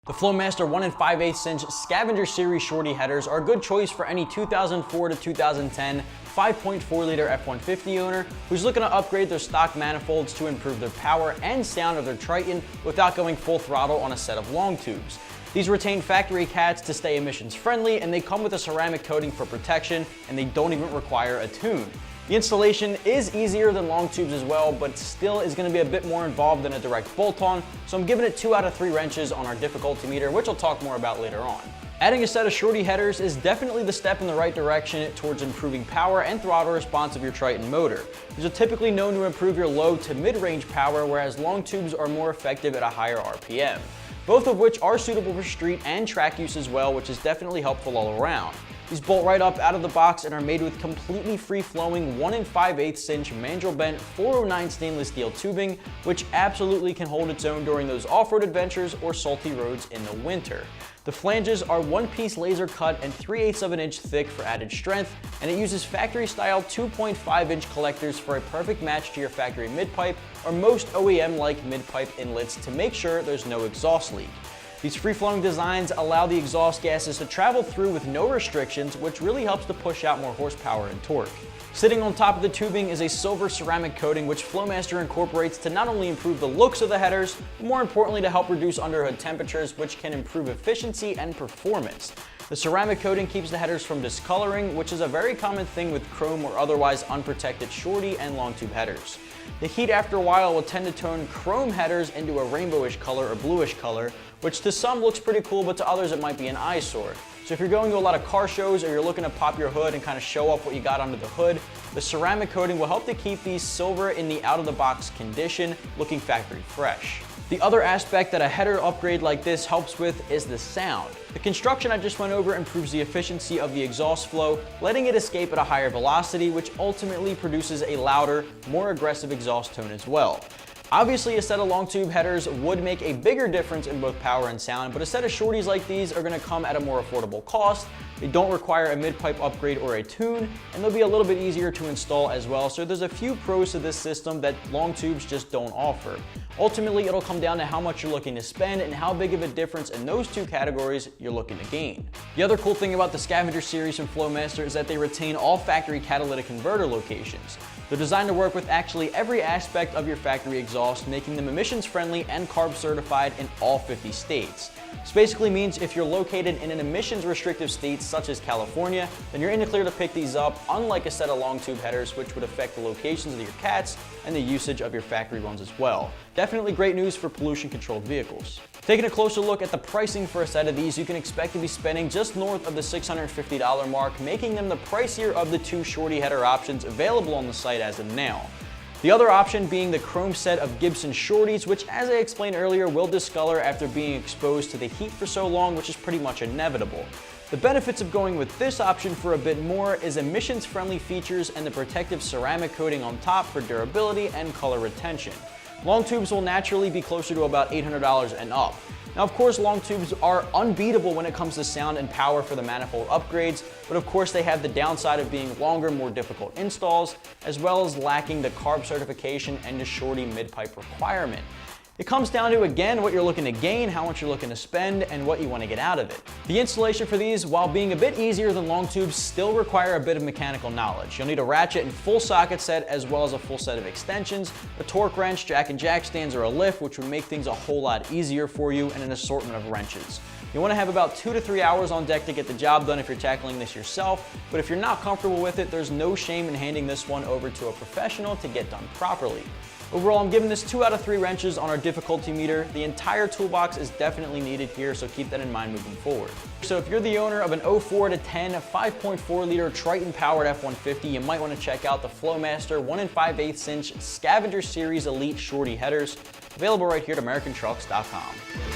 The Flowmaster 1 5/8 inch Scavenger Series shorty headers are a good choice for any 2004 to 2010 5.4 liter F-150 owner who's looking to upgrade their stock manifolds to improve their power and sound of their Triton without going full throttle on a set of long tubes. These retain factory cats to stay emissions friendly, and they come with a ceramic coating for protection, and they don't even require a tune. The installation is easier than long tubes as well, but still is going to be a bit more involved than a direct bolt-on, so I'm giving it 2 out of 3 wrenches on our difficulty meter, which I'll talk more about later on. Adding a set of shorty headers is definitely the step in the right direction towards improving power and throttle response of your Triton motor. These are typically known to improve your low to mid-range power, whereas long tubes are more effective at a higher RPM. Both of which are suitable for street and track use as well, which is definitely helpful all around. These bolt right up out of the box and are made with completely free-flowing 1 5/8 inch mandrel bent 409 stainless steel tubing, which absolutely can hold its own during those off-road adventures or salty roads in the winter. The flanges are one-piece laser cut and 3/8 of an inch thick for added strength, and it uses factory-style 2.5 inch collectors for a perfect match to your factory mid-pipe or most OEM-like mid-pipe inlets to make sure there's no exhaust leak. These free-flowing designs allow the exhaust gases to travel through with no restrictions, which really helps to push out more horsepower and torque. Sitting on top of the tubing is a silver ceramic coating which Flowmaster incorporates to not only improve the looks of the headers, but more importantly to help reduce underhood temperatures, which can improve efficiency and performance. The ceramic coating keeps the headers from discoloring, which is a very common thing with chrome or otherwise unprotected shorty and long tube headers. The heat after a while will tend to turn chrome headers into a rainbowish color or bluish color, which to some looks pretty cool, but to others it might be an eyesore. So if you're going to a lot of car shows or you're looking to pop your hood and kind of show off what you got under the hood, the ceramic coating will help to keep these silver in the out-of-the-box condition, looking factory fresh. The other aspect that a header upgrade like this helps with is the sound. The construction I just went over improves the efficiency of the exhaust flow, letting it escape at a higher velocity, which ultimately produces a louder, more aggressive exhaust tone as well. Obviously, a set of long tube headers would make a bigger difference in both power and sound, but a set of shorties like these are going to come at a more affordable cost. They don't require a mid-pipe upgrade or a tune, and they'll be a little bit easier to install as well, so there's a few pros to this system that long tubes just don't offer. Ultimately, it'll come down to how much you're looking to spend and how big of a difference in those two categories you're looking to gain. The other cool thing about the Scavenger series from Flowmaster is that they retain all factory catalytic converter locations. They're designed to work with actually every aspect of your factory exhaust, making them emissions friendly and CARB certified in all 50 states. This basically means if you're located in an emissions restrictive state such as California, then you're in the clear to pick these up, unlike a set of long tube headers which would affect the locations of your cats and the usage of your factory ones as well. Definitely great news for pollution controlled vehicles. Taking a closer look at the pricing for a set of these, you can expect to be spending just north of the $650 mark, making them the pricier of the two shorty header options available on the site as of now. The other option being the chrome set of Gibson shorties, which as I explained earlier will discolor after being exposed to the heat for so long, which is pretty much inevitable. The benefits of going with this option for a bit more is emissions friendly features and the protective ceramic coating on top for durability and color retention. Long tubes will naturally be closer to about $800 and up. Now of course long tubes are unbeatable when it comes to sound and power for the manifold upgrades, but of course they have the downside of being longer, more difficult installs, as well as lacking the CARB certification and the shorty mid-pipe requirement. It comes down to, again, what you're looking to gain, how much you're looking to spend, and what you want to get out of it. The installation for these, while being a bit easier than long tubes, still require a bit of mechanical knowledge. You'll need a ratchet and full socket set, as well as a full set of extensions, a torque wrench, jack and jack stands, or a lift, which would make things a whole lot easier for you, and an assortment of wrenches. You want to have about 2 to 3 hours on deck to get the job done if you're tackling this yourself, but if you're not comfortable with it, there's no shame in handing this one over to a professional to get done properly. Overall, I'm giving this 2 out of 3 wrenches on our difficulty meter. The entire toolbox is definitely needed here, so keep that in mind moving forward. So if you're the owner of an 04 to 10 5.4 liter Triton powered F-150, you might want to check out the Flowmaster 1 5/8 inch Scavenger Series Elite Shorty headers, available right here at AmericanTrucks.com.